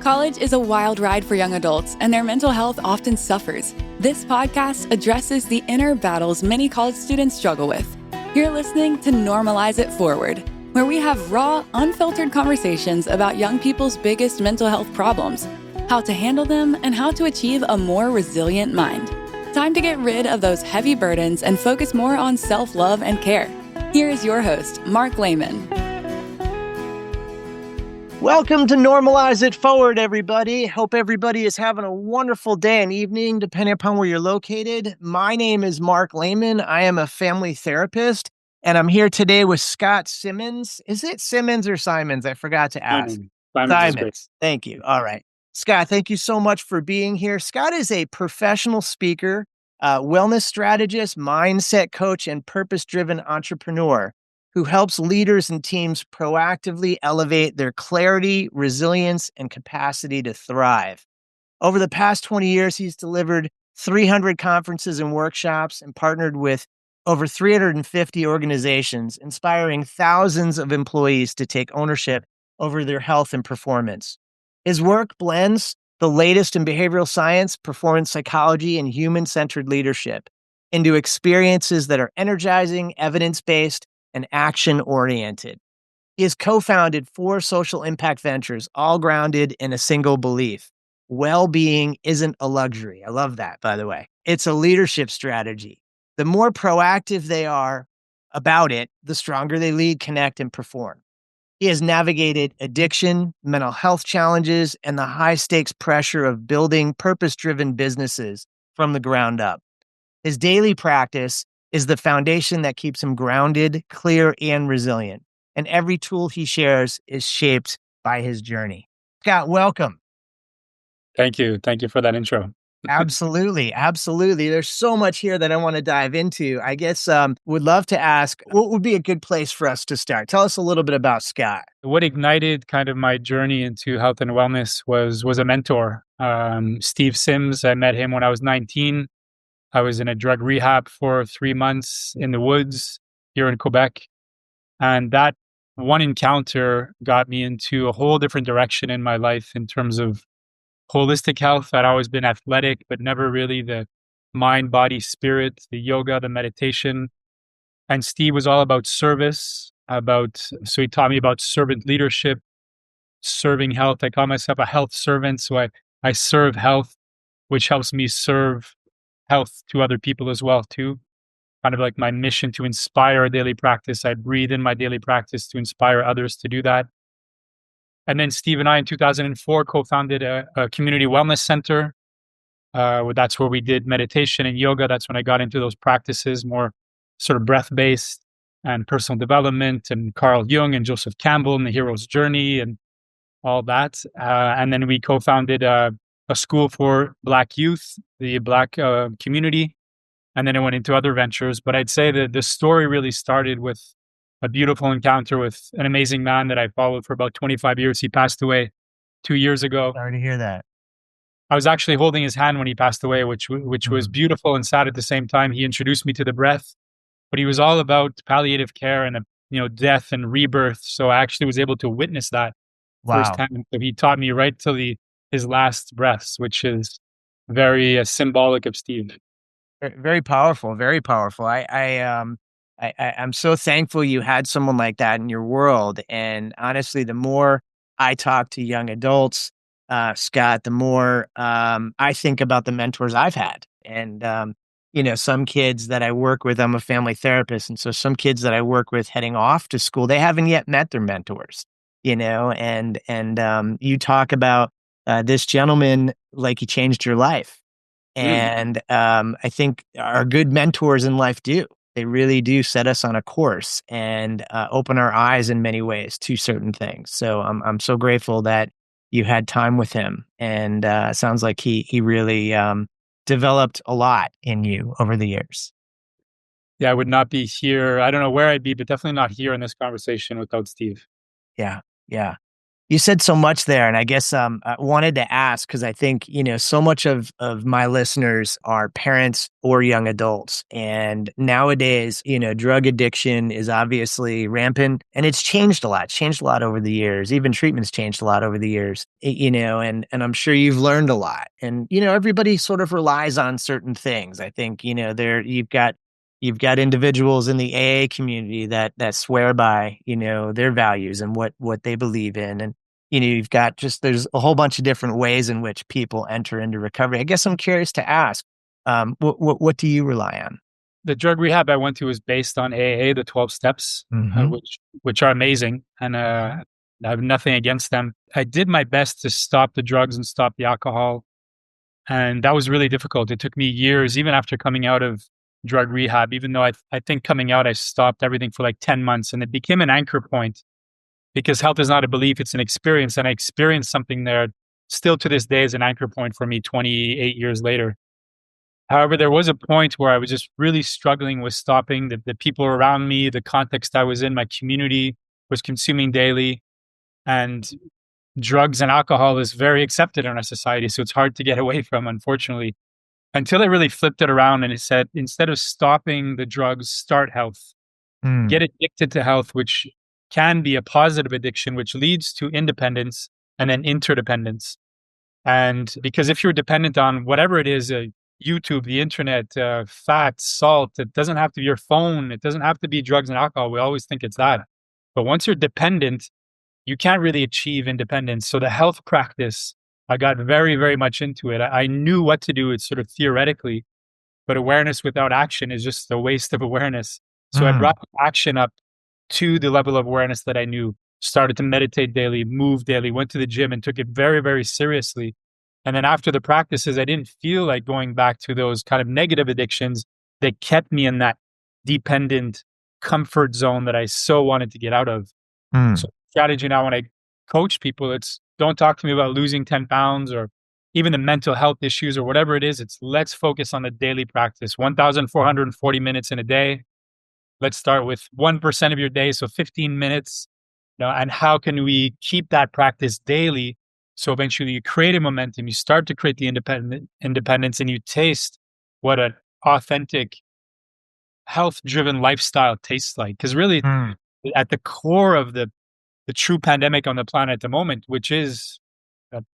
College is a wild ride for young adults, and their mental health often suffers. This podcast addresses the inner battles many college students struggle with. You're listening to Normalize It Forward, where we have raw, unfiltered conversations about young people's biggest mental health problems, how to handle them, and how to achieve a more resilient mind. Time to get rid of those heavy burdens and focus more on self-love and care. Here is your host, Mark Lehman. Welcome to Normalize It Forward, everybody. Hope everybody is having a wonderful day and evening, depending upon where you're located. My name is Mark Lehman. I am a family therapist, and I'm here today with Scott Simmons. Is it Simmons or Simons? I forgot to ask. Simons. Thank you. All right. Scott, thank you so much for being here. Scott is a professional speaker, wellness strategist, mindset coach, and purpose-driven entrepreneur who helps leaders and teams proactively elevate their clarity, resilience, and capacity to thrive. Over the past 20 years, he's delivered 300 conferences and workshops and partnered with over 350 organizations, inspiring thousands of employees to take ownership over their health and performance. His work blends the latest in behavioral science, performance psychology, and human-centered leadership into experiences that are energizing, evidence-based, and action-oriented. He has co-founded 4 social impact ventures, all grounded in a single belief. Well-being isn't a luxury. I love that, by the way. It's a leadership strategy. The more proactive they are about it, the stronger they lead, connect, and perform. He has navigated addiction, mental health challenges, and the high-stakes pressure of building purpose-driven businesses from the ground up. His daily practice is the foundation that keeps him grounded, clear, and resilient. And every tool he shares is shaped by his journey. Scott, welcome. Thank you. Thank you for that intro. Absolutely. Absolutely. There's so much here that I want to dive into. I guess would love to ask, what would be a good place for us to start? Tell us a little bit about Scott. What ignited kind of my journey into health and wellness was a mentor, Steve Sims. I met him when I was 19. I was in a drug rehab for 3 months in the woods here in Quebec. And that one encounter got me into a whole different direction in my life in terms of holistic health. I'd always been athletic, but never really the mind, body, spirit, the yoga, the meditation. And Steve was all about service, so he taught me about servant leadership, serving health. I call myself a health servant. So I serve health, which helps me serve health to other people as well too. Kind of like my mission to inspire a daily practice. I breathe in my daily practice to inspire others to do that. And then Steve and I in 2004 co-founded a community wellness center. That's where we did meditation and yoga. That's when I got into those practices, more sort of breath-based and personal development, and Carl Jung and Joseph Campbell and the hero's journey and all that. And then we co-founded a school for Black youth, the Black community. And then I went into other ventures. But I'd say that the story really started with a beautiful encounter with an amazing man that I followed for about 25 years. He passed away 2 years ago. Sorry to hear that. I was actually holding his hand when he passed away, which was beautiful and sad at the same time. He introduced me to the breath, but he was all about palliative care and death and rebirth. So I actually was able to witness that firsthand. So he taught me right till his last breaths, which is very symbolic of Steve. Very powerful. Very powerful. I'm so thankful you had someone like that in your world. And honestly, the more I talk to young adults, Scott, the more I think about the mentors I've had. And some kids that I work with, I'm a family therapist, and so some kids that I work with heading off to school, they haven't yet met their mentors. And you talk about this gentleman like he changed your life. And I think our good mentors in life do. They really do set us on a course and open our eyes in many ways to certain things. So I'm so grateful that you had time with him. And it sounds like he really developed a lot in you over the years. Yeah, I would not be here. I don't know where I'd be, but definitely not here in this conversation without Steve. Yeah. You said so much there, and I guess I wanted to ask because I think so much of my listeners are parents or young adults, and nowadays drug addiction is obviously rampant, and it's changed a lot. It's changed a lot over the years. Even treatment's changed a lot over the years. And I'm sure you've learned a lot. And everybody sort of relies on certain things. I think there you've got individuals in the AA community that swear by, their values and what they believe in. And, you've got there's a whole bunch of different ways in which people enter into recovery. I guess I'm curious to ask, what do you rely on? The drug rehab I went to was based on AA, the 12 steps, Mm-hmm. which are amazing. And I have nothing against them. I did my best to stop the drugs and stop the alcohol. And that was really difficult. It took me years, even after coming out of drug rehab, even though I think coming out, I stopped everything for like 10 months, and it became an anchor point because health is not a belief, it's an experience. And I experienced something there still to this day as an anchor point for me 28 years later. However, there was a point where I was just really struggling with stopping. The people around me, the context I was in, my community was consuming daily. And drugs and alcohol is very accepted in our society. So it's hard to get away from, unfortunately. Until I really flipped it around and it said, instead of stopping the drugs, start health. Get addicted to health, which can be a positive addiction, which leads to independence and then interdependence. And because if you're dependent on whatever it is, YouTube, the internet, fat, salt, it doesn't have to be your phone. It doesn't have to be drugs and alcohol. We always think it's that. But once you're dependent, you can't really achieve independence. So the health practice, I got very, very much into it. I knew what to do. It's sort of theoretically, but awareness without action is just a waste of awareness. So I brought action up to the level of awareness that I knew, started to meditate daily, move daily, went to the gym and took it very, very seriously. And then after the practices, I didn't feel like going back to those kind of negative addictions that kept me in that dependent comfort zone that I so wanted to get out of. So strategy now when I coach people, it's don't talk to me about losing 10 pounds or even the mental health issues or whatever it is. It's let's focus on the daily practice, 1,440 minutes in a day. Let's start with 1% of your day, so 15 minutes. And how can we keep that practice daily? So eventually you create a momentum, you start to create the independence, and you taste what an authentic, health-driven lifestyle tastes like. Because really, at the core of the true pandemic on the planet at the moment, which is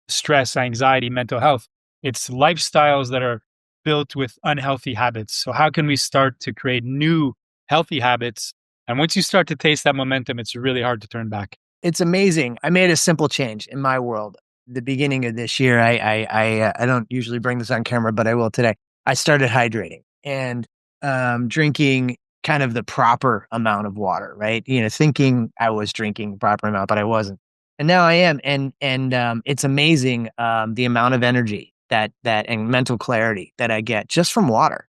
stress, anxiety, mental health, it's lifestyles that are built with unhealthy habits. So how can we start to create new healthy habits? And once you start to taste that momentum, it's really hard to turn back. It's amazing. I made a simple change in my world. The beginning of this year, I don't usually bring this on camera, but I will today. I started hydrating and drinking kind of the proper amount of water, right? Thinking I was drinking the proper amount, but I wasn't. And now I am. And it's amazing the amount of energy that and mental clarity that I get just from water,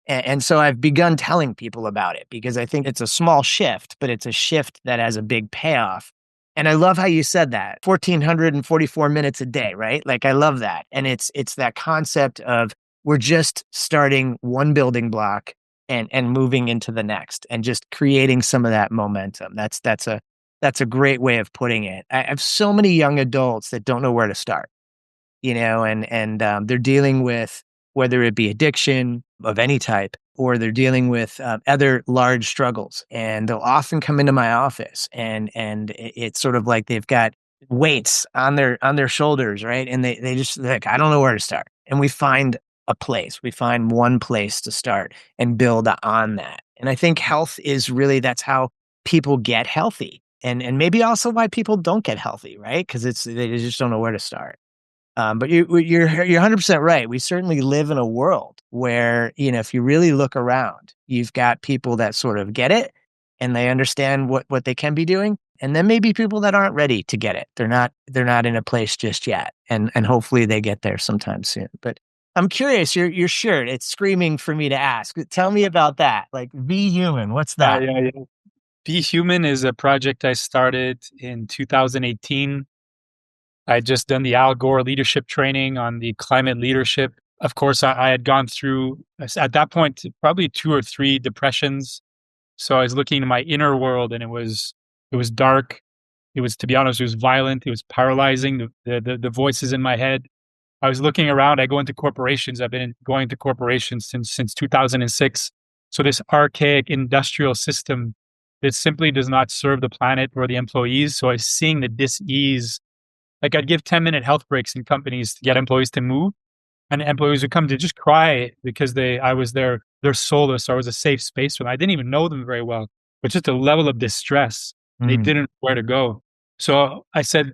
and so I've begun telling people about it because I think it's a small shift, but it's a shift that has a big payoff. And I love how you said that 1,444 minutes a day, right? Like I love that. And it's that concept of we're just starting one building block and moving into the next and just creating some of that momentum. That's a great way of putting it. I have so many young adults that don't know where to start, and they're dealing with whether it be addiction of any type, or they're dealing with other large struggles. And they'll often come into my office and it's sort of like they've got weights on their shoulders, right? And they just like, I don't know where to start. And we find we find one place to start and build on that. And I think health is really, that's how people get healthy. And maybe also why people don't get healthy, right? Because they just don't know where to start. But you're 100% right. We certainly live in a world where, if you really look around, you've got people that sort of get it and they understand what they can be doing. And then maybe people that aren't ready to get it. They're not in a place just yet. And hopefully they get there sometime soon. But I'm curious, your shirt, it's screaming for me to ask. Tell me about that. Like, Be Human. What's that? Yeah. Be Human is a project I started in 2018. I had just done the Al Gore leadership training on the climate leadership. Of course, I had gone through, at that point, probably 2 or 3 depressions. So I was looking into my inner world and it was dark. to be honest, it was violent. It was paralyzing. The voices in my head. I was looking around. I go into corporations. I've been going to corporations since 2006. So this archaic industrial system that simply does not serve the planet or the employees. So I was seeing the dis-ease. Like I'd give 10-minute health breaks in companies to get employees to move, and employees would come to just cry because I was their solace, or I was a safe space for them. I didn't even know them very well, but just a level of distress. They didn't know where to go. So I said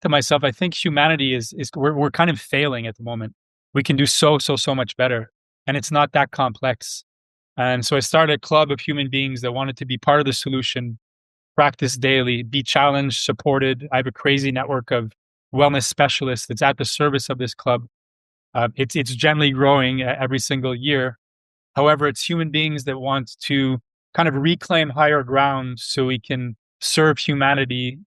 to myself, I think humanity is we're kind of failing at the moment. We can do so much better, and it's not that complex. And so I started a club of human beings that wanted to be part of the solution, practice daily, be challenged, supported. I have a crazy network of wellness specialists that's at the service of this club. It's generally growing every single year. However, it's human beings that want to kind of reclaim higher ground so we can serve humanity.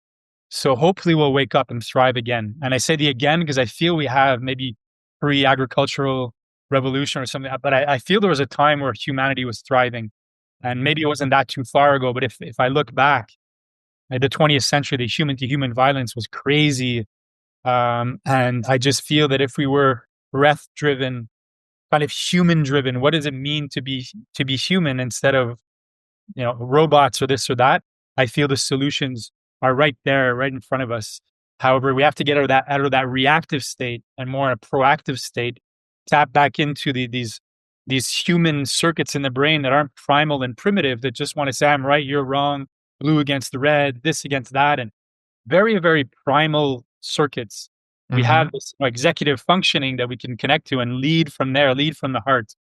So hopefully we'll wake up and thrive again. And I say the again because I feel we have maybe pre-agricultural revolution or something, but I feel there was a time where humanity was thriving. And maybe it wasn't that too far ago, but if I look back at the 20th century, the human-to-human violence was crazy. And I just feel that if we were breath-driven, kind of human-driven, what does it mean to be human instead of robots or this or that? I feel the solutions are right there, right in front of us. However, we have to get out of that reactive state and more in a proactive state, tap back into these human circuits in the brain that aren't primal and primitive, that just want to say, I'm right, you're wrong, blue against the red, this against that, and very, very primal circuits. We have this executive functioning that we can connect to and lead from there, lead from the heart.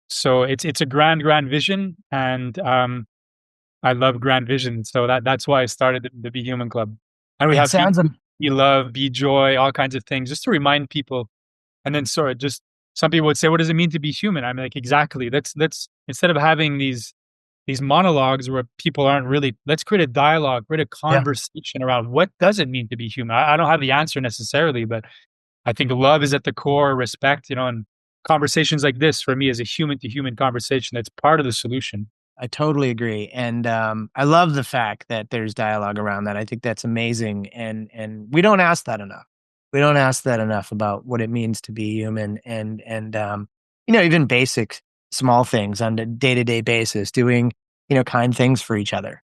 So it's a grand vision, and I love grand vision. So that's why I started the Be Human Club. And we have be love, be joy, all kinds of things, just to remind people. And then just some people would say, what does it mean to be human? I'm like, exactly. Let's instead of having these monologues where people aren't really, let's create a dialogue, create a conversation around what does it mean to be human. I don't have the answer necessarily, but I think love is at the core, respect, and conversations like this for me is a human to human conversation that's part of the solution. I totally agree. And I love the fact that there's dialogue around that. I think that's amazing. And we don't ask that enough. We don't ask that enough about what it means to be human, and even basic small things on a day-to-day basis, doing, kind things for each other,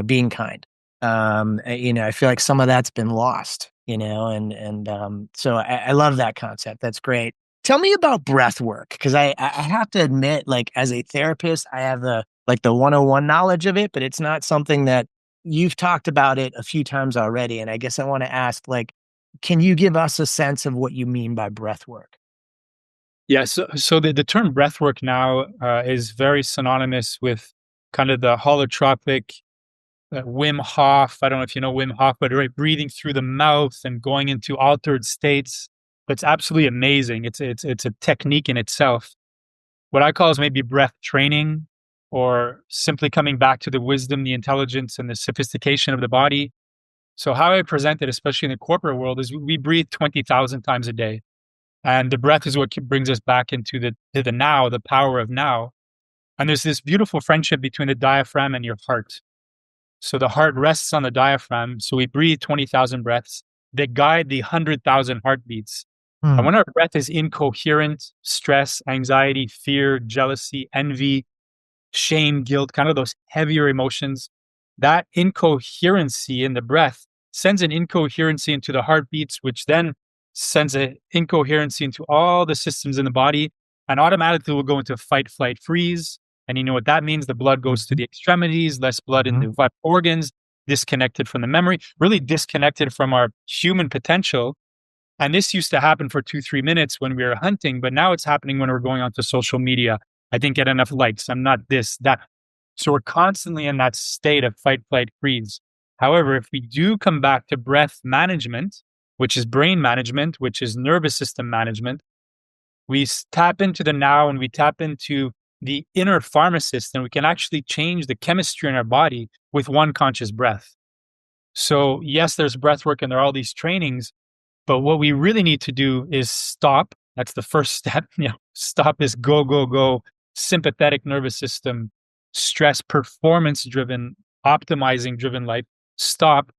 being kind. I feel like some of that's been lost, so I love that concept. That's great. Tell me about breath work, because I have to admit, like, as a therapist, I have the 101 knowledge of it, but it's not something that you've talked about it a few times already. And I guess I want to ask, like, can you give us a sense of what you mean by breath work? Yeah, so the term breathwork now is very synonymous with kind of the holotropic Wim Hof. I don't know if you know Wim Hof, but right, breathing through the mouth and going into altered states. It's absolutely amazing. It's a technique in itself. What I call is maybe breath training, or simply coming back to the wisdom, the intelligence, and the sophistication of the body. So how I present it, especially in the corporate world, is we breathe 20,000 times a day. And the breath is what brings us back into the now, the power of now. And there's this beautiful friendship between the diaphragm and your heart. So the heart rests on the diaphragm. So we breathe 20,000 breaths that guide the 100,000 heartbeats. And when our breath is incoherent, stress, anxiety, fear, jealousy, envy, shame, guilt, kind of those heavier emotions, that incoherency in the breath sends an incoherency into the heartbeats, which then sends an incoherency into all the systems in the body, and automatically will go into fight, flight, freeze. And you know what that means? The blood goes to the extremities, less blood in the vital organs, disconnected from the memory, really disconnected from our human potential. And this used to happen for 2-3 minutes when we were hunting, but now it's happening when we're going onto social media. I didn't get enough likes. I'm not this, that. So we're constantly in that state of fight, flight, freeze. However, if we do come back to breath management, which is brain management, which is nervous system management, we tap into the now and we tap into the inner pharmacist, and we can actually change the chemistry in our body with one conscious breath. So yes, there's breath work and there are all these trainings, but what we really need to do is stop. That's the first step. Stop is go, sympathetic nervous system, stress, performance driven, optimizing driven life. Stop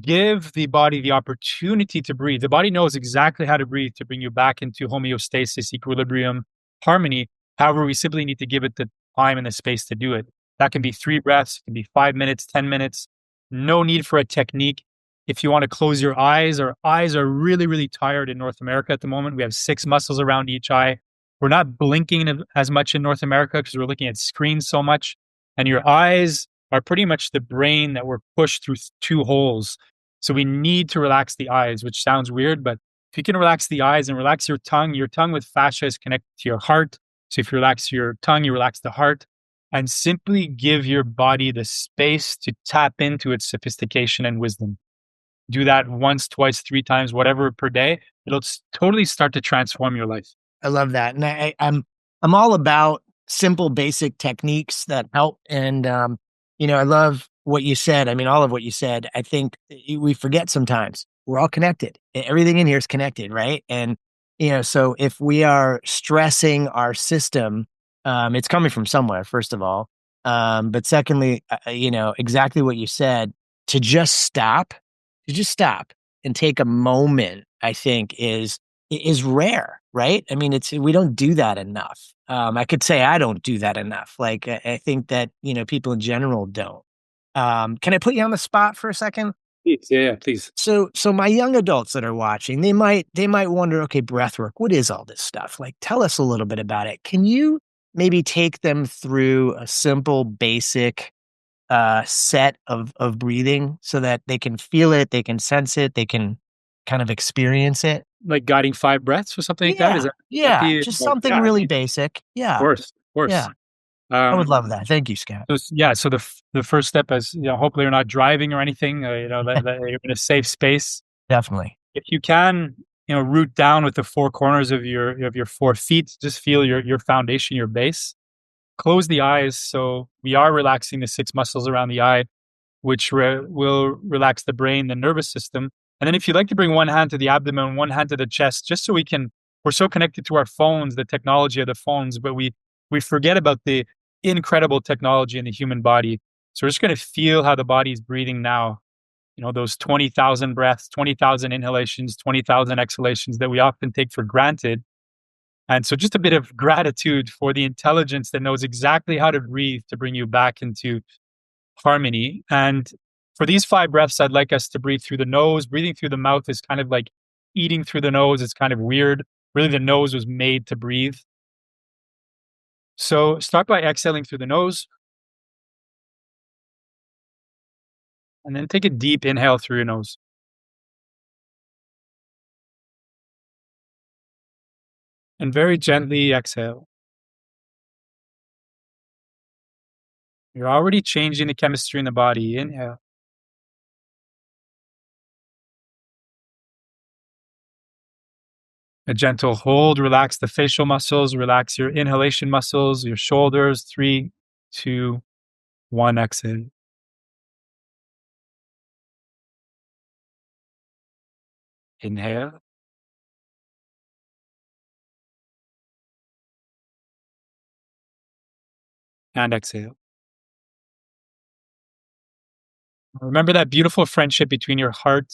give the body the opportunity to breathe. The body knows exactly how to breathe to bring you back into homeostasis, equilibrium, harmony. However, we simply need to give it the time and the space to do it. That can be 3 breaths, it can be 5 minutes, 10 minutes. No need for a technique. If you want to close your eyes, our eyes are really, really tired in North America at the moment. We have 6 muscles around each eye. We're not blinking as much in North America because we're looking at screens so much. And your eyes are pretty much the brain that we're pushed through 2 holes. So we need to relax the eyes, which sounds weird, but if you can relax the eyes and relax your tongue with fascia is connected to your heart. So if you relax your tongue, you relax the heart, and simply give your body the space to tap into its sophistication and wisdom. Do that once, twice, 3 times, whatever per day. It'll totally start to transform your life. I love that. And I'm all about simple, basic techniques that help. And, I love what you said. I mean, all of what you said. I think we forget sometimes we're all connected. Everything in here is connected, right? And, so if we are stressing our system, it's coming from somewhere, first of all. But secondly, exactly what you said, to just stop and take a moment, I think is rare, right? I mean, we don't do that enough. I could say I don't do that enough. Like I think that people in general don't. Can I put you on the spot for a second? Please, yeah, please. So my young adults that are watching, they might wonder, okay, breathwork, what is all this stuff? Like, tell us a little bit about it. Can you maybe take them through a simple, basic set of breathing so that they can feel it, they can sense it, they can kind of experience it? Like guiding 5 breaths or something like that? Is Yeah, that yeah, just something yeah, really basic. of Yeah, course, of yeah, course. I would Um, love that. Thank you, Scott. so the first step is, hopefully you're not driving or anything, that you're in a safe space. Definitely. If you can, root down with the 4 corners of your 4 feet, just feel your foundation, your base. Close the eyes. So we are relaxing the 6 muscles around the eye, which will relax the brain, the nervous system. And then if you'd like to bring one hand to the abdomen, one hand to the chest, just so we're so connected to our phones, the technology of the phones, but we forget about the incredible technology in the human body. So we're just going to feel how the body is breathing now. Those 20,000 breaths, 20,000 inhalations, 20,000 exhalations that we often take for granted. And so just a bit of gratitude for the intelligence that knows exactly how to breathe to bring you back into harmony. And for these 5 breaths, I'd like us to breathe through the nose. Breathing through the mouth is kind of like eating through the nose. It's kind of weird. Really, the nose was made to breathe. So start by exhaling through the nose and then take a deep inhale through your nose. And very gently exhale. You're already changing the chemistry in the body. Inhale. A gentle hold, relax the facial muscles, relax your inhalation muscles, your shoulders. 3, 2, 1, exhale. Inhale. And exhale. Remember that beautiful friendship between your heart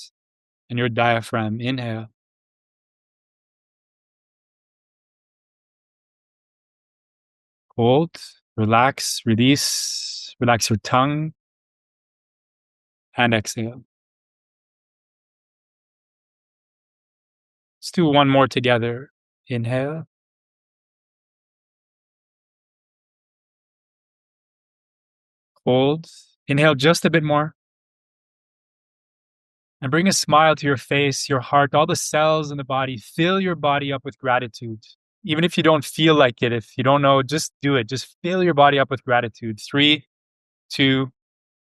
and your diaphragm. Inhale. Hold. Relax. Release. Relax your tongue. And exhale. Let's do one more together. Inhale. Hold. Inhale just a bit more. And bring a smile to your face, your heart, all the cells in the body. Fill your body up with gratitude. Even if you don't feel like it, if you don't know, just do it. Just fill your body up with gratitude. 3, 2,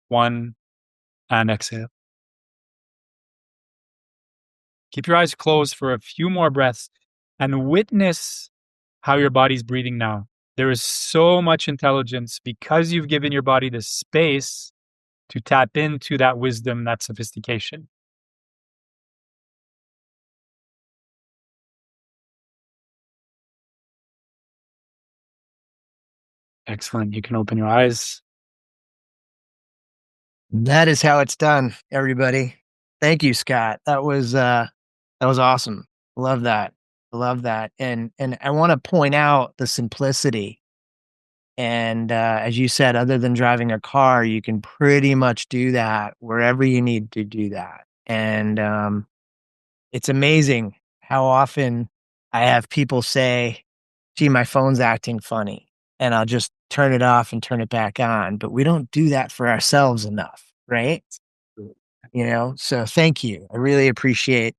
1, and exhale. Keep your eyes closed for a few more breaths and witness how your body's breathing now. There is so much intelligence because you've given your body the space to tap into that wisdom, that sophistication. Excellent. You can open your eyes. That is how it's done, everybody. Thank you, Scott. That was awesome. Love that. Love that. And I want to point out the simplicity. And as you said, other than driving a car, you can pretty much do that wherever you need to do that. And it's amazing how often I have people say, "Gee, my phone's acting funny," and I'll just turn it off and turn it back on. But we don't do that for ourselves enough, right? So thank you. I really appreciate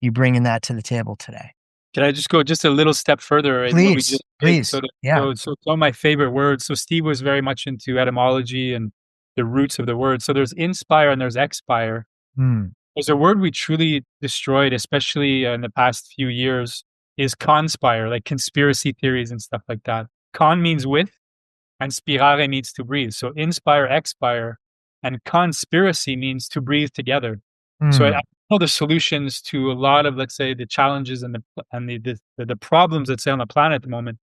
you bringing that to the table today. Can I just go just a little step further in what we Please, just did? please. Yeah. So one of my favorite words. So Steve was very much into etymology and the roots of the word. So there's inspire and there's expire. Hmm. There's a word we truly destroyed, especially in the past few years, is conspire, like conspiracy theories and stuff like that. Con means with, and spirare means to breathe. So inspire, expire, and conspiracy means to breathe together. So I Hmm. know the solutions to a lot of, let's say, the challenges and the problems, let's say, on the planet at the moment.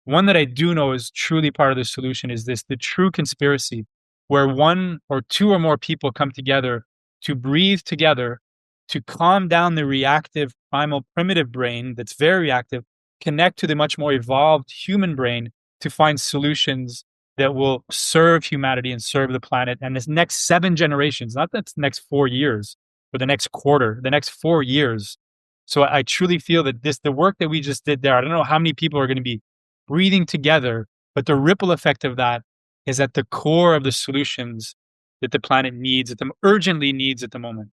One that I do know is truly part of the solution is the true conspiracy, where one or two or more people come together to breathe together, to calm down the reactive, primal, primitive brain that's very reactive, connect to the much more evolved human brain to find solutions that will serve humanity and serve the planet. And this next 7 generations, not the next 4 years, but the next quarter, the next 4 years. So I truly feel that the work that we just did there, I don't know how many people are going to be breathing together, but the ripple effect of that is at the core of the solutions that the planet needs, that the urgently needs at the moment.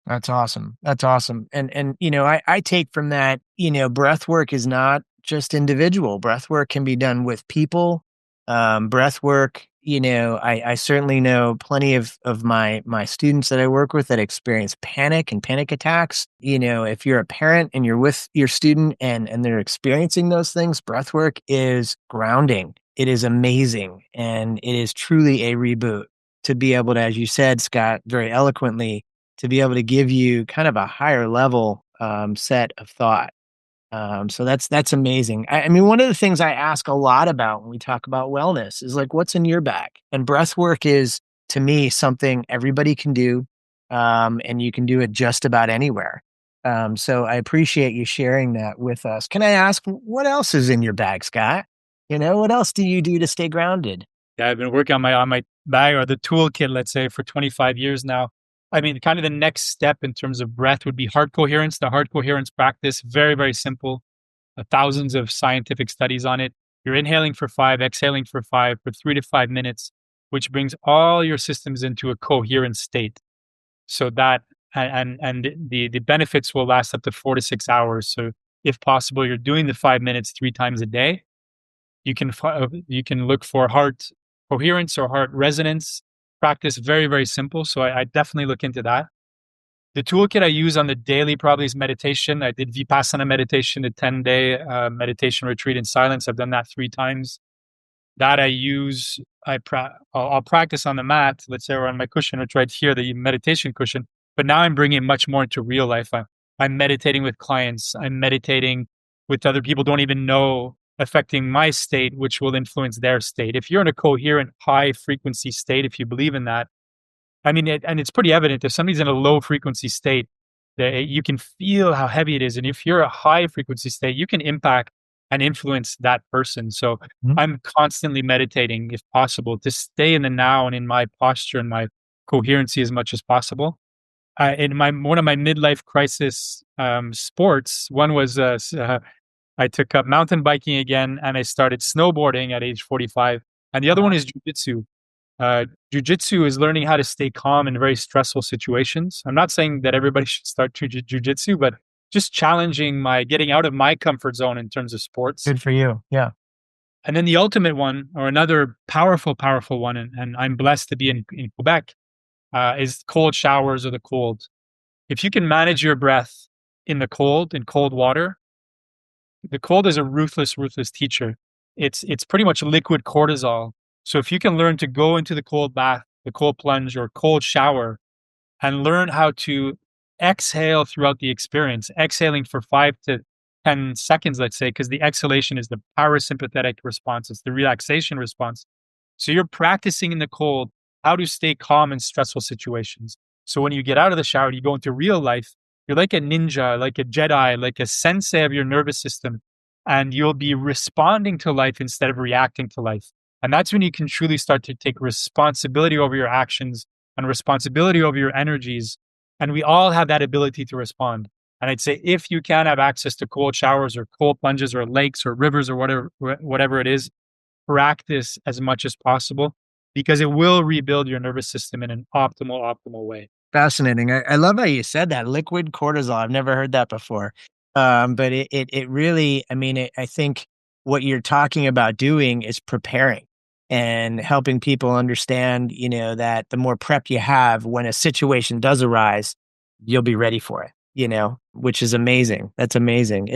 That's awesome. That's awesome. And I take from that, breath work is not just individual. Breath work can be done with people. Breath work, I certainly know plenty of my students that I work with that experience panic and panic attacks. If you're a parent and you're with your student and they're experiencing those things, breath work is grounding. It is amazing. And it is truly a reboot to be able to, as you said, Scott, very eloquently, to be able to give you kind of a higher level set of thought. So that's amazing. I mean, one of the things I ask a lot about when we talk about wellness is like, what's in your bag? And breath work is, to me, something everybody can do, and you can do it just about anywhere. So I appreciate you sharing that with us. Can I ask what else is in your bag, Scott? What else do you do to stay grounded? Yeah, I've been working on my bag or the toolkit, let's say, for 25 years now. I mean, kind of the next step in terms of breath would be heart coherence. The heart coherence practice, very, very simple. Thousands of scientific studies on it. You're inhaling for 5, exhaling for 5 for 3 to 5 minutes, which brings all your systems into a coherent state. So that and the benefits will last up to 4 to 6 hours. So if possible, you're doing the 5 minutes 3 times a day. You can look for heart coherence or heart resonance practice. Very, very simple. So I definitely look into that. The toolkit I use on the daily probably is meditation. I did Vipassana meditation, a 10-day meditation retreat in silence. I've done that 3 times. That I use, I'll practice on the mat, let's say, or on my cushion, which right here, the meditation cushion. But now I'm bringing it much more into real life. I'm meditating with clients. I'm meditating with other people don't even know, affecting my state, which will influence their state. If you're in a coherent, high frequency state, if you believe in that, I mean, and it's pretty evident if somebody's in a low frequency state, that you can feel how heavy it is. And if you're a high frequency state, you can impact and influence that person. So Mhm. I'm constantly meditating, if possible, to stay in the now and in my posture and my coherency as much as possible. In my one of my midlife crisis sports, one was I took up mountain biking again, and I started snowboarding at age 45. And the other one is jujitsu. Jujitsu is learning how to stay calm in very stressful situations. I'm not saying that everybody should start jujitsu, but just challenging my getting out of my comfort zone in terms of sports. Good for you. Yeah. And then the ultimate one, or another powerful, powerful one, and I'm blessed to be in Quebec, is cold showers or the cold. If you can manage your breath in the cold, in cold water, the cold is a ruthless, ruthless teacher. It's pretty much liquid cortisol. So if you can learn to go into the cold bath, the cold plunge, or cold shower, and learn how to exhale throughout the experience, exhaling for 5 to 10 seconds, let's say, because the exhalation is the parasympathetic response, it's the relaxation response. So you're practicing in the cold how to stay calm in stressful situations. So when you get out of the shower, you go into real life, you're like a ninja, like a Jedi, like a sensei of your nervous system, and you'll be responding to life instead of reacting to life. And that's when you can truly start to take responsibility over your actions and responsibility over your energies. And we all have that ability to respond. And I'd say if you can have access to cold showers or cold plunges or lakes or rivers or whatever it is, practice as much as possible because it will rebuild your nervous system in an optimal way. Fascinating. I love how you said that liquid cortisol. I've never heard that before. But it really, I mean, I think what you're talking about doing is preparing and helping people understand, that the more prep you have when a situation does arise, you'll be ready for it, which is amazing. That's amazing.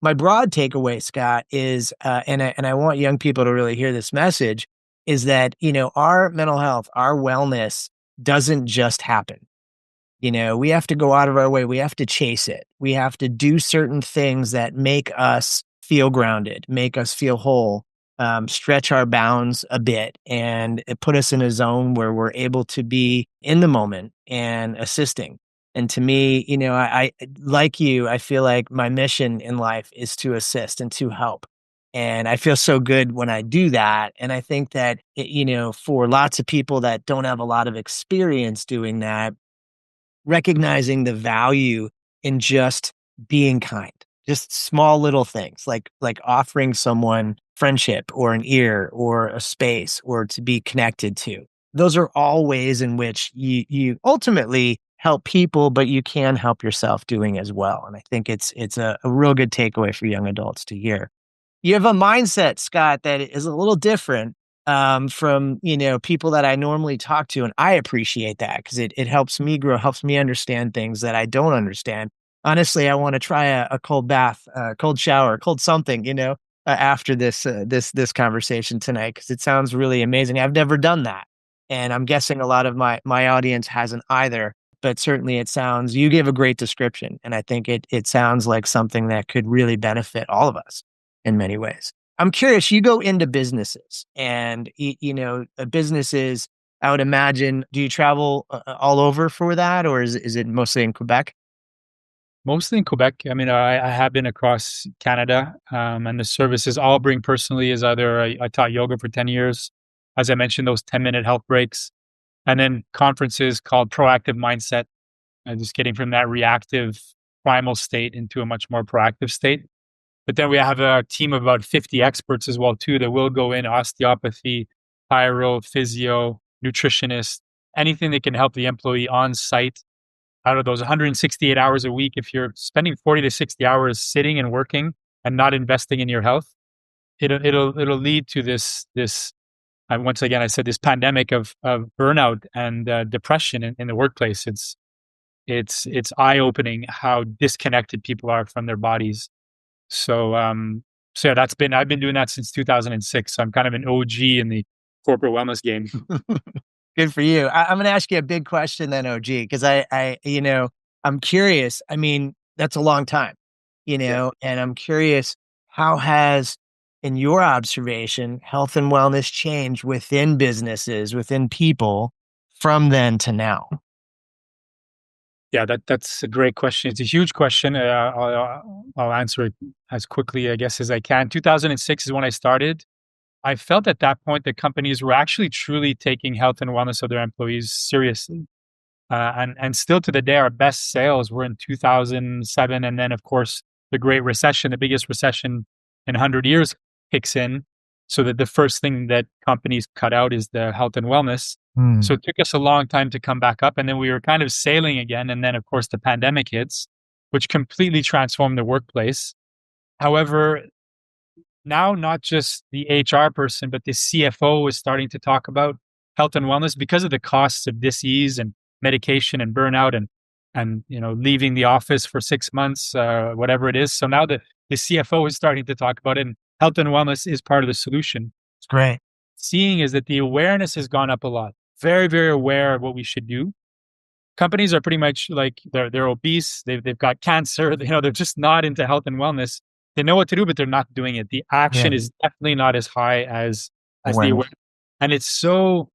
My broad takeaway, Scott, is, and I want young people to really hear this message, is that, our mental health, our wellness doesn't just happen. We have to go out of our way. We have to chase it. We have to do certain things that make us feel grounded, make us feel whole, stretch our bounds a bit, and put us in a zone where we're able to be in the moment and assisting. And to me, I like you, I feel like my mission in life is to assist and to help. And I feel so good when I do that. And I think that, for lots of people that don't have a lot of experience doing that, recognizing the value in just being kind, just small little things like offering someone friendship or an ear or a space or to be connected to. Those are all ways in which you ultimately help people, but you can help yourself doing as well. And I think it's a real good takeaway for young adults to hear. You have a mindset, Scott, that is a little different from people that I normally talk to, and I appreciate that because it helps me grow, helps me understand things that I don't understand. Honestly, I want to try a cold bath, cold shower, cold something, after this conversation tonight because it sounds really amazing. I've never done that, and I'm guessing a lot of my audience hasn't either. But certainly, you gave a great description, and I think it sounds like something that could really benefit all of us in many ways. I'm curious, you go into businesses and, businesses, I would imagine, do you travel all over for that or is it mostly in Quebec? Mostly in Quebec. I mean, I have been across Canada, and the services I'll bring personally is either I taught yoga for 10 years, as I mentioned, those 10-minute health breaks, and then conferences called Proactive Mindset, just getting from that reactive primal state into a much more proactive state. But then we have a team of about 50 experts as well, too, that will go in osteopathy, chiro, physio, nutritionist, anything that can help the employee on site out of those 168 hours a week. If you're spending 40 to 60 hours sitting and working and not investing in your health, it'll lead to this. Once again, I said this pandemic of burnout and depression in the workplace. It's eye opening how disconnected people are from their bodies. So, so yeah, I've been doing that since 2006. So I'm kind of an OG in the corporate wellness game. Good for you. I'm going to ask you a big question then, OG, because I'm curious. I mean, that's a long time, Yeah. and I'm curious, how has, in your observation, health and wellness changed within businesses, within people from then to now? Yeah, that's a great question. It's a huge question. I'll answer it as quickly, I guess, as I can. 2006 is when I started. I felt at that point that companies were actually truly taking health and wellness of their employees seriously. And still to the day, our best sales were in 2007. And then, of course, the Great Recession, the biggest recession in 100 years, kicks in. So that the first thing that companies cut out is the health and wellness. So it took us a long time to come back up. And then we were kind of sailing again. And then, of course, the pandemic hits, which completely transformed the workplace. However, now not just the HR person, but the CFO is starting to talk about health and wellness because of the costs of disease and medication and burnout and leaving the office for 6 months, whatever it is. So now the CFO is starting to talk about it, and health and wellness is part of the solution. It's great. Seeing is that the awareness has gone up a lot. Very, very aware of what we should do. Companies are pretty much like they're obese. They've got cancer. They're just not into health and wellness. They know what to do, but they're not doing it. The action is definitely not as high as the Awareness. awareness. And it's so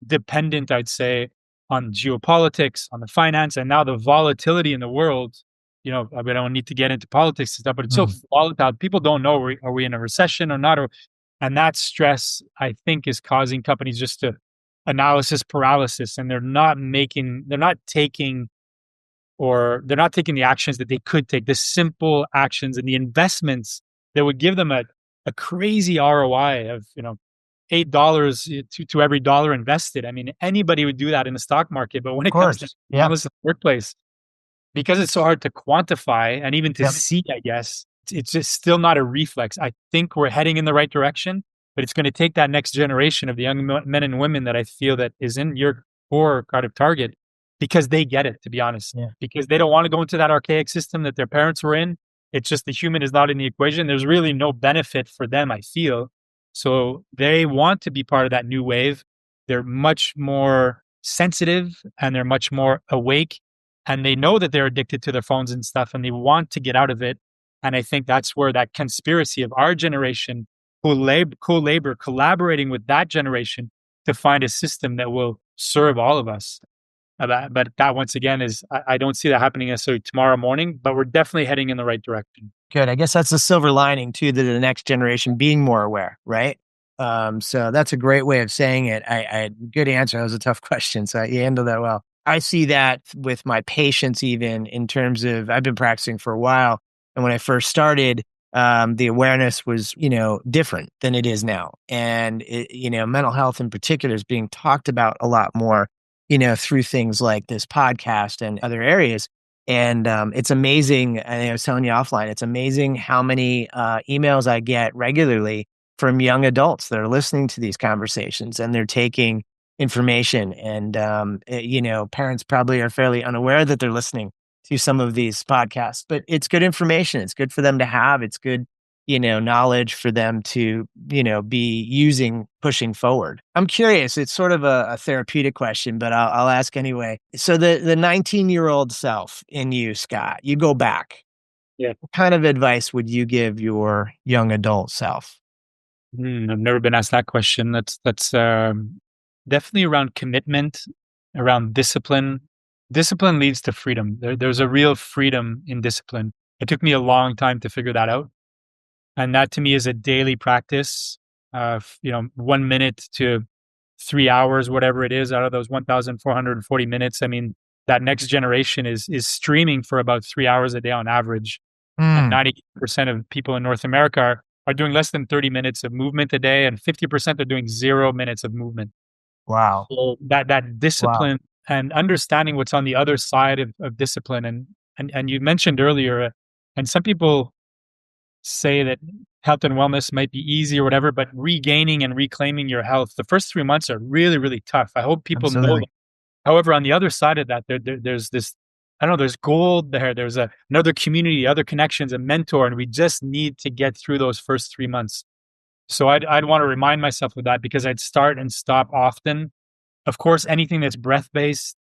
dependent, I'd say, on geopolitics, on the finance, and now the volatility in the world. I don't need to get into politics and stuff, but it's so volatile. People don't know, are we in a recession or not? And that stress, I think, is causing companies just to analysis paralysis, and they're not taking the actions that they could take, the simple actions and the investments that would give them a crazy ROI of, $8 to every dollar invested. I mean, anybody would do that in the stock market, but when Of it comes to course. Yeah. the workplace, because it's so hard to quantify and even to Yep. see, I guess, it's just still not a reflex. I think we're heading in the right direction, but it's going to take that next generation of the young men and women that I feel that is in your core kind of target, because they get it, to be honest, Yeah. because they don't want to go into that archaic system that their parents were in. It's just the human is not in the equation. There's really no benefit for them, I feel. So they want to be part of that new wave. They're much more sensitive and they're much more awake, and they know that they're addicted to their phones and stuff, and they want to get out of it. And I think that's where that conspiracy of our generation, co-labor, collaborating with that generation to find a system that will serve all of us. But that, once again, is I don't see that happening necessarily tomorrow morning, but we're definitely heading in the right direction. Good. I guess that's the silver lining too, that the next generation being more aware, right? So that's a great way of saying it. Good answer. That was a tough question, so you handled that well. I see that with my patients, even in terms of, I've been practicing for a while, and when I first started, the awareness was, different than it is now, and mental health in particular is being talked about a lot more, through things like this podcast and other areas. And it's amazing. I was telling you offline, it's amazing how many emails I get regularly from young adults that are listening to these conversations, and they're taking information. And, parents probably are fairly unaware that they're listening to some of these podcasts, but it's good information. It's good for them to have. It's good, knowledge for them to, be using pushing forward. I'm curious. It's sort of a therapeutic question, but I'll ask anyway. So the 19-year-old self in you, Scott, you go back. Yeah. What kind of advice would you give your young adult self? I've never been asked that question. That's definitely around commitment, around discipline. Discipline leads to freedom. There's a real freedom in discipline. It took me a long time to figure that out. And that to me is a daily practice, 1 minute to 3 hours, whatever it is, out of those 1,440 minutes. I mean, that next generation is streaming for about 3 hours a day on average. And 90% of people in North America are doing less than 30 minutes of movement a day, and 50% are doing 0 minutes of movement. Wow. So that discipline and understanding what's on the other side of discipline. And you mentioned earlier, and some people say that health and wellness might be easy or whatever, but regaining and reclaiming your health, the first 3 months are really, really tough. I hope people know that. However, on the other side of that, there's this, I don't know, there's gold there. There's another community, other connections, a mentor, and we just need to get through those first 3 months. So I'd want to remind myself of that, because I'd start and stop often. Of course, anything that's breath-based,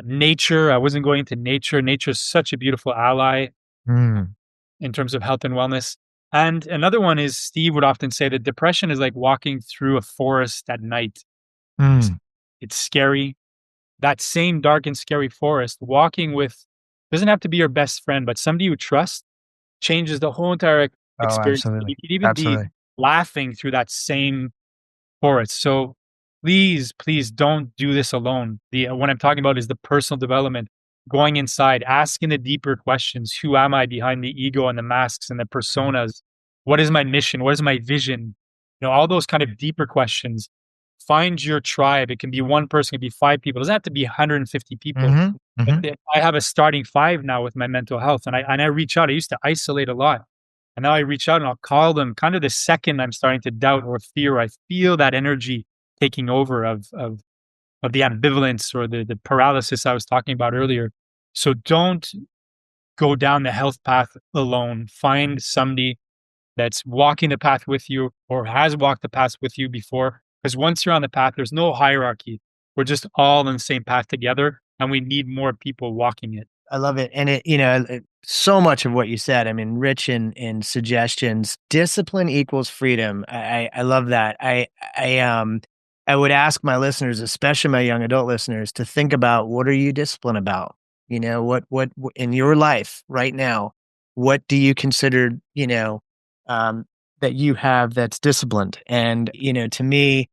nature, I wasn't going into nature. Nature is such a beautiful ally in terms of health and wellness. And another one is, Steve would often say that depression is like walking through a forest at night. It's scary. That same dark and scary forest, walking with, doesn't have to be your best friend, but somebody you trust, changes the whole entire experience. Absolutely. You could even be laughing through that same forest. So please don't do this alone. What I'm talking about is the personal development, going inside, asking the deeper questions. Who am I behind the ego and the masks and the personas? What is my mission? What is my vision? All those kind of deeper questions. Find your tribe. It can be one person, it can be 5 people. It doesn't have to be 150 people. But I have a starting 5 now with my mental health, and I reach out. I used to isolate a lot, and now I reach out and I'll call them kind of the second I'm starting to doubt or fear. I feel that energy taking over of the ambivalence or the paralysis I was talking about earlier. So don't go down the health path alone. Find somebody that's walking the path with you or has walked the path with you before. Because once you're on the path, there's no hierarchy. We're just all on the same path together, and we need more people walking it. I love it. And so much of what you said, I mean, rich in suggestions. Discipline equals freedom. I love that. I I would ask my listeners, especially my young adult listeners, to think about, what are you disciplined about? What in your life right now, what do you consider, that you have that's disciplined? And, to me,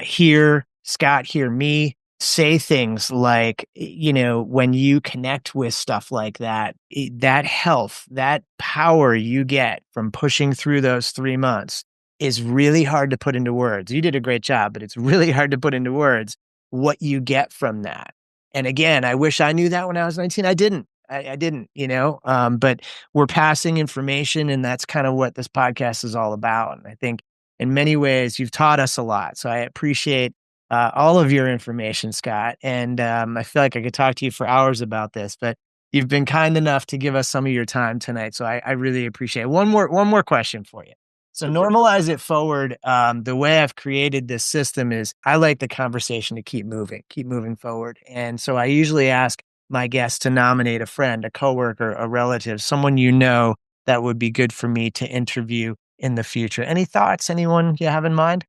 hear Scott, hear me say things like, when you connect with stuff like that, that health, that power you get from pushing through those 3 months is really hard to put into words. You did a great job, but it's really hard to put into words what you get from that. And again, I wish I knew that when I was 19. I didn't. I didn't, but we're passing information, and that's kind of what this podcast is all about. And I think in many ways you've taught us a lot. So I appreciate all of your information, Scott. And I feel like I could talk to you for hours about this, but you've been kind enough to give us some of your time tonight. So I really appreciate it. One more question for you. So normalize it forward. The way I've created this system is I like the conversation to keep moving forward. And so I usually ask my guests to nominate a friend, a coworker, a relative, someone that would be good for me to interview in the future. Any thoughts? Anyone you have in mind?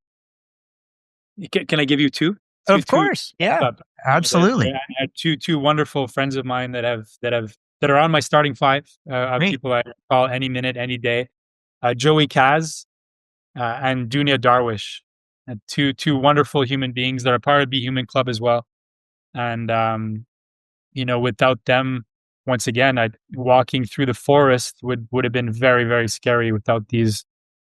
Can I give you two? Of course. Yeah, absolutely. I had two wonderful friends of mine that are on my starting five of Great. people I call any minute, any day. Joey Kaz and Dunya Darwish, two wonderful human beings that are part of the Human Club as well. And without them, once again, walking through the forest would have been very, very scary without these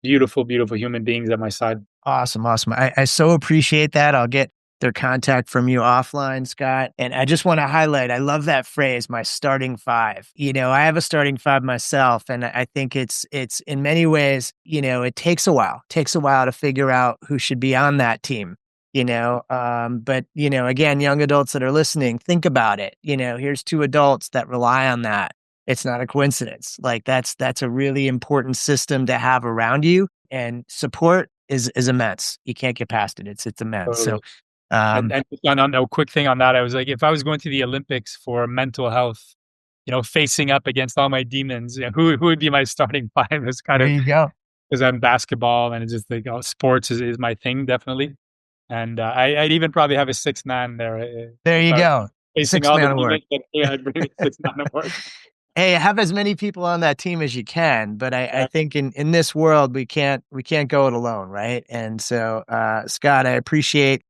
beautiful, beautiful human beings at my side. Awesome. I so appreciate that. I'll get their contact from you offline, Scott. And I just want to highlight, I love that phrase, my starting five. I have a starting five myself, and I think it's in many ways, it takes a while to figure out who should be on that team. But again, young adults that are listening, think about it. Here's two adults that rely on that. It's not a coincidence. Like that's a really important system to have around you, and support is immense. You can't get past it. It's immense. Totally. So, And on a quick thing on that, I was like, if I was going to the Olympics for mental health, facing up against all my demons, who would be my starting five? It's kind there of you go. because I'm basketball and it's just like sports is my thing, definitely. And I'd even probably have a six man there. There you go. Facing all the Six-man award. demons, I'd bring a six man award. Hey, have as many people on that team as you can, but I think in this world we can't go it alone, right? And so, Scott, I appreciate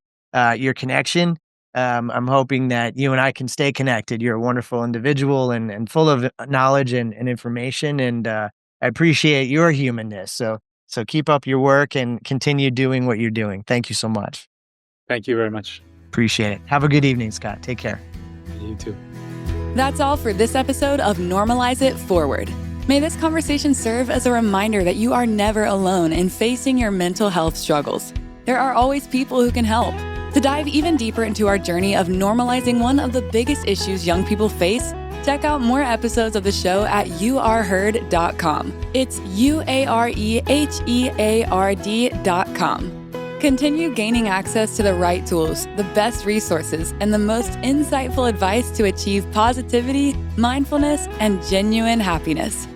your connection. I'm hoping that you and I can stay connected. You're a wonderful individual and full of knowledge and information, and I appreciate your humanness. So keep up your work and continue doing what you're doing. Thank you so much. Thank you very much. Appreciate it. Have a good evening, Scott. Take care. You too. That's all for this episode of Normalize It Forward. May this conversation serve as a reminder that you are never alone in facing your mental health struggles. There are always people who can help. To dive even deeper into our journey of normalizing one of the biggest issues young people face, check out more episodes of the show at youareheard.com. It's UAREHEARD.com. Continue gaining access to the right tools, the best resources, and the most insightful advice to achieve positivity, mindfulness, and genuine happiness.